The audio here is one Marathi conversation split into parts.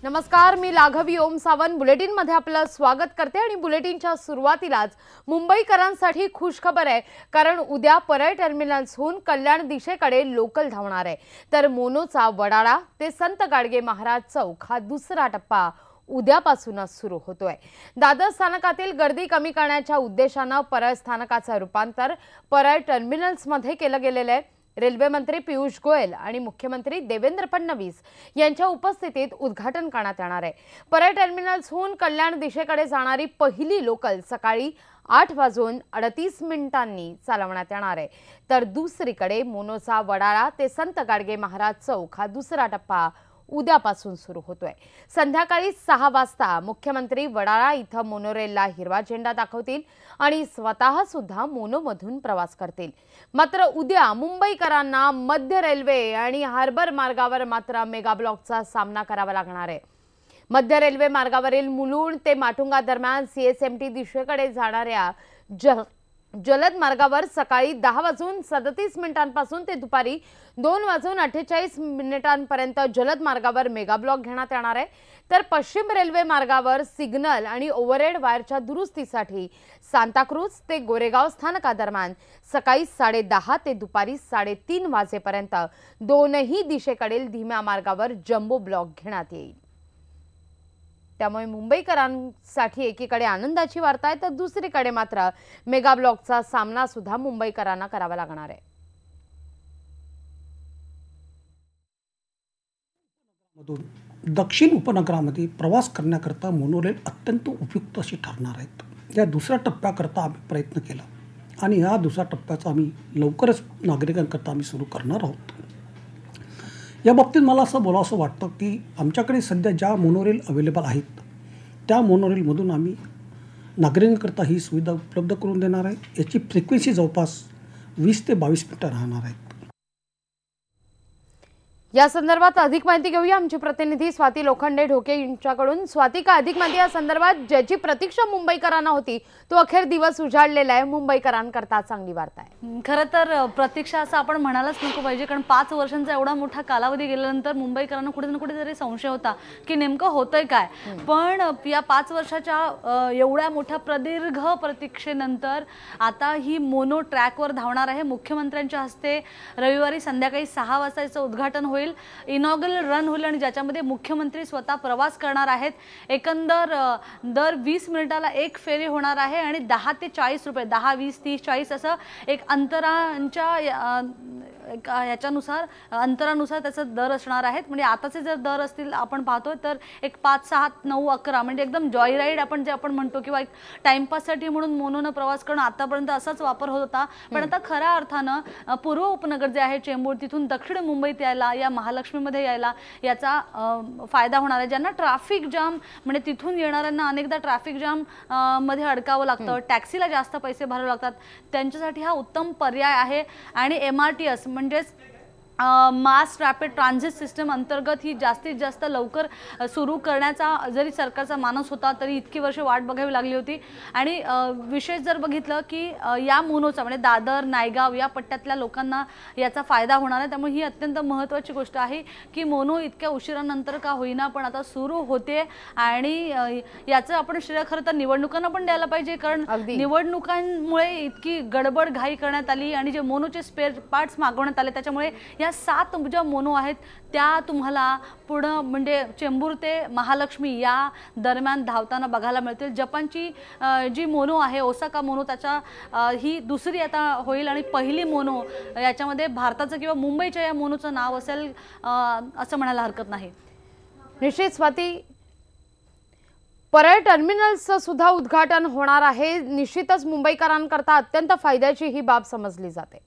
नमस्कार, मी लाघवी ओम सावंत बुलेटिन मध्ये आपलं स्वागत करते आणि बुलेटिनच्या सुरुवातीलाच मुंबईकरांसाठी खुश खबर आहे, कारण उद्या परळ टर्मिनल्सहून कल्याण दिशेकडे लोकल धावणार आहे। तर मोनोचा वडाळा ते संत गाडगे महाराज चौक हा दुसरा टप्पा उद्यापासूनच सुरू होतोय। दादर स्थानकातील गर्दी कमी करण्याच्या उद्देशाने परळ स्थानकाचे रूपांतर परळ टर्मिनल्समध्ये केले गेलेले आहे। रेल्वे मंत्री पीयूष गोयल आणि मुख्यमंत्री देवेंद्र फडणवीस यांच्या उपस्थितीत उद्घाटन करण्यात येणार आहे। परळ टर्मिनल्सहून कल्याण दिशेकडे जाणारी पहिली लोकल सकाळी 8:38 चालवण्यात येणार आहे। तर दुसरीकडे मोनोचा वडाळा ते संत गाडगे महाराज चौक हा दुसरा टप्पा उद्यापासून सुरू होतोय। संध्याकाळी 6 वाजता मुख्यमंत्री वडाळा इथं मोनोरेलला हिरवा झेंडा दाखवतील आणि स्वतः सुद्धा मोनोमधून प्रवास करतील। मात्र उद्या मुंबईकरांना मध्य रेल्वे आणि हार्बर मार्गावर मात्र मेगा ब्लॉकचा सामना करावा लागणार आहे। मध्य रेल्वे मार्गावरील मुलुंड ते माटुंगा दरम्यान सीएसएमटी दिशेकडे जाणाऱ्या जलद मार्गावर सकाळी 10:37 पासून ते दुपारी 2:48 पर्यंत जलद मार्गावर मेगा ब्लॉक घेण्यात येणार आहे। तर पश्चिम रेल्वे मार्गावर सिग्नल आणि ओव्हरहेड वायरच्या दुरुस्तीसाठी सांताक्रूज ते गोरेगाव स्थानकादरम्यान सकाळी 10:30 ते दुपारी 3:30 वाजेपर्यंत दोनही दिशेकडील धीम्या मार्गावर जम्बो ब्लॉक घेण्यात येईल। त्यामुळे मुंबईकरांसाठी एकीकडे आनंदाची वार्ता आहे, तर दुसरीकडे मात्र मेगा ब्लॉकचा सामना सुद्धा मुंबईकरांना करावा लागणार आहे। दक्षिण उपनगरामध्ये प्रवास करण्याकरता मोनोरेल अत्यंत उपयुक्त अशी ठरणार आहेत। या दुसऱ्या टप्प्याकरता आम्ही प्रयत्न केला आणि या दुसऱ्या टप्प्याचा आम्ही लवकरच नागरिकांकरता आम्ही सुरू करणार आहोत। या बाबतीत मला असं बोलावंसं वाटतं की आमच्याकडे सध्या ज्या मोनोरेल अवेलेबल आहेत त्या मोनोरेलमधून आम्ही नागरिकांकरता ही सुविधा उपलब्ध करून देणार आहे। याची फ्रिक्वेन्सी जवळपास 20 ते 22 मिनिटं राहणार आहेत। या संदर्भात अधिक माहिती घेऊया आमची प्रतिनिधी स्वाती लोखंडे ढोके यांच्याकडून। स्वाती, का अधिक माहिती या संदर्भात? ज्याची प्रतीक्षा मुंबईकरांना होती तो अखेर दिवस उजाडलेला आहे, मुंबईकरांकरता चांगली वार्ता आहे। खरं तर प्रतीक्षा असं आपण म्हणायलाच नको पाहिजे, कारण 5 वर्षांचा एवढा मोठा कालावधी गेल्यानंतर मुंबईकरांना कुठे ना कुठेतरी संशय होता की नेमकं होतंय काय। पण या 5 वर्षाच्या एवढ्या मोठ्या प्रदीर्घ प्रतीक्षेनंतर आता ही मोनो ट्रॅकवर धावणार आहे। मुख्यमंत्र्यांच्या हस्ते रविवारी संध्याकाळी 6 वाजता याचं उद्घाटन होईल, इनॉग्रल रन होईल आणि ज्याच्यामध्ये मुख्यमंत्री स्वतः प्रवास करणार आहेत। एकंदर दर 20 मिनिटाला एक फेरी होणार आहे आणि 10 ते 40 रुपये, 10, 20, 30, 40 असं एक अंतरानुसार त्याचा दर असणार आहेत। म्हणजे आताचे जर दर असतील आपण पाहतोय तर एक 5, 6, 9, 11 म्हणजे एकदम जॉय राईड आपण जे आपण म्हणतो किंवा एक टाइमपाससाठी म्हणून मोनोनं प्रवास करणं आतापर्यंत असाच वापर होत होता। पण आता खऱ्या अर्थानं पूर्व उपनगर जे आहे चेंबूर तिथून दक्षिण मुंबईत यायला, या महालक्ष्मीमध्ये यायला याचा फायदा होणार आहे। ज्यांना ट्रॅफिक जाम म्हणजे तिथून येणाऱ्यांना अनेकदा ट्रॅफिक जाम मध्ये अडकावं लागतं, टॅक्सीला जास्त पैसे भरावे लागतात, त्यांच्यासाठी हा उत्तम पर्याय आहे। आणि MRTS म्हणजेच मास रॅपिड ट्रान्झिट सिस्टम अंतर्गत ही जास्तीत जास्त लवकर सुरू करण्याचा जरी सरकारचा मानस होता तरी इतकी वर्ष वाट बघावी लागली होती। आणि विशेष जर बघितलं की या मोनोचा म्हणजे दादर, नायगाव या पट्ट्यातल्या लोकांना याचा फायदा होणार आहे। त्यामुळे ही अत्यंत महत्त्वाची गोष्ट आहे की मोनो इतक्या उशिरानंतर का होईना पण आता सुरू होते आणि याचं आपण श्रेय खरं तर निवडणुकांना पण द्यायला पाहिजे, कारण निवडणुकांमुळे इतकी गडबड घाई करण्यात आली आणि जे मोनोचे स्पेअर पार्ट्स मागवण्यात आले त्याच्यामुळे या 7 ज्या मोनो आहेत त्या तुम्हाला पुढं म्हणजे चेंबूर ते महालक्ष्मी या दरम्यान धावताना बघायला मिळतील। जपानची जी मोनो आहे ओसाका मोनो त्याच्या ही दुसरी आता होईल आणि पहिली मोनो याच्यामध्ये भारताचं किंवा मुंबईच्या या मोनोचं नाव असेल असं म्हणायला हरकत नाही। निश्चित स्वाती, परळ टर्मिनल्सचं सुद्धा उद्घाटन होणार आहे। निश्चितच मुंबईकरांकरता अत्यंत फायद्याची ही बाब समजली जाते।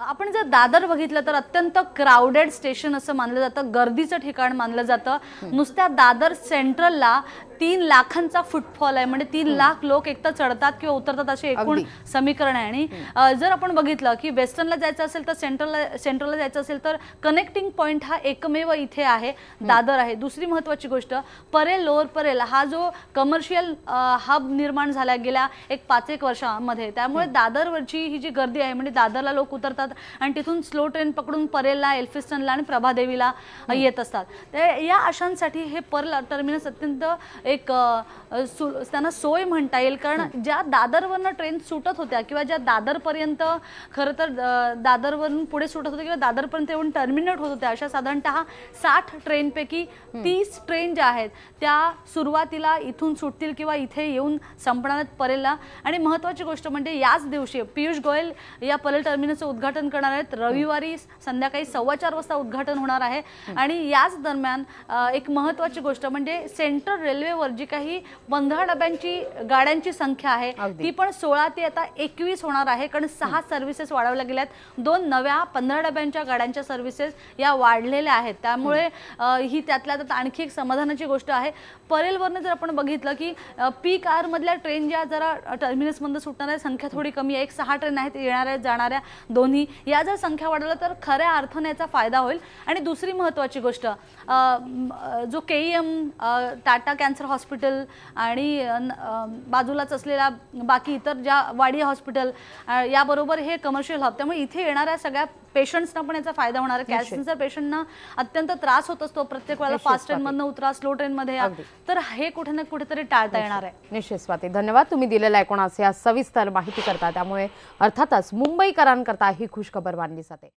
आपण जर दादर बघितलं तर अत्यंत क्राउडेड स्टेशन असं मानलं जातं, गर्दीचं ठिकाण मानलं जातं। नुसत्या दादर सेंट्रलला 3 लाखांचा फुटफॉल आहे, म्हणजे 3 लाख लोक एकतर चढतात किंवा उतरतात असे एकूण अगदी. समीकरण आहे. आणि जर आपण बघितलं की वेस्टर्नला जायचं असेल तर सेंट्रलला जायचं असेल तर कनेक्टिंग पॉईंट हा एकमेव इथे आहे, दादर आहे. दुसरी महत्त्वाची गोष्ट, परेल लोअर परेल हा जो कमर्शियल हब निर्माण झाला गेल्या 5-1 वर्षामध्ये, त्यामुळे दादरवरची ही जी गर्दी आहे म्हणजे दादरला लोक उतरतात आणि तिथून स्लो ट्रेन पकडून परेलला, एल्फिस्टनला आणि प्रभादेवीला येत असतात. या अशांसाठी हे पर्ल टर्मिनस अत्यंत एक त्यांना सोय म्हणता येईल. कारण ज्या दादरवरनं ट्रेन सुटत होत्या किंवा ज्या दादरपर्यंत खरं तर दादरवरून पुढे सुटत होत्या किंवा दादरपर्यंत येऊन टर्मिनेट होत होत्या, अशा साधारणतः 60 ट्रेनपैकी 30 ट्रेन ज्या आहेत त्या सुरुवातीला इथून सुटतील किंवा इथे येऊन संपणार आहेत परेलला. आणि महत्त्वाची गोष्ट म्हणजे याच दिवशी पियुष गोयल या परेल टर्मिनसचं उद्घाटन करणार आहेत. रविवारी संध्याकाळी 4:15 वाजता उद्घाटन होणार आहे. आणि याच दरम्यान एक महत्त्वाची गोष्ट म्हणजे सेंट्रल रेल्वेवर जी काही 15 डब्यांची गाड्यांची संख्या आहे ती पण 16 ते आता 21 होणार आहे. कारण 6 सर्व्हिसेस वाढवल्या गेल्यात. 2 नव्या 15 डब्यांच्या गाड्यांच्या सर्व्हिसेस या वाढलेल्या आहेत. त्यामुळे ही त्यातल्या त्यात आणखी एक समाधानाची गोष्ट आहे. परेलवरनं जर आपण बघितलं की पीक आवर मधल्या ट्रेन ज्या जरा टर्मिनसमधून सुटणाऱ्या संख्या थोडी कमी आहे. 6 ट्रेन आहेत येणाऱ्या जाणाऱ्या दोन्ही. या जर संख्या वाढवल्या तर खऱ्या अर्थाने याचा फायदा होईल. आणि दुसरी महत्त्वाची गोष्ट, जो KEM टाटा कॅन्सर हॉस्पिटल आणि बाजूलाच असलेला बाकी इतर ज्या वाडिया हॉस्पिटल याबरोबर हे कमर्शियल हब, त्यामुळे इथे येणाऱ्या सगळ्या पेशंट्सना पण याचा फायदा होणार आहे. कॅन्सर पेशंटना अत्यंत त्रास होत असतो, प्रत्येक वेळेला फास्ट ट्रेनमधनं उतरा, स्लो ट्रेनमध्ये या, तर हे कुठे ना कुठेतरी टाळता येणार आहे. निश्चित स्वाती, धन्यवाद तुम्ही दिलेल्या एकूणच या सविस्तर माहिती करता. त्यामुळे अर्थातच मुंबईकरांकरता ही खुशखबर मानली जाते.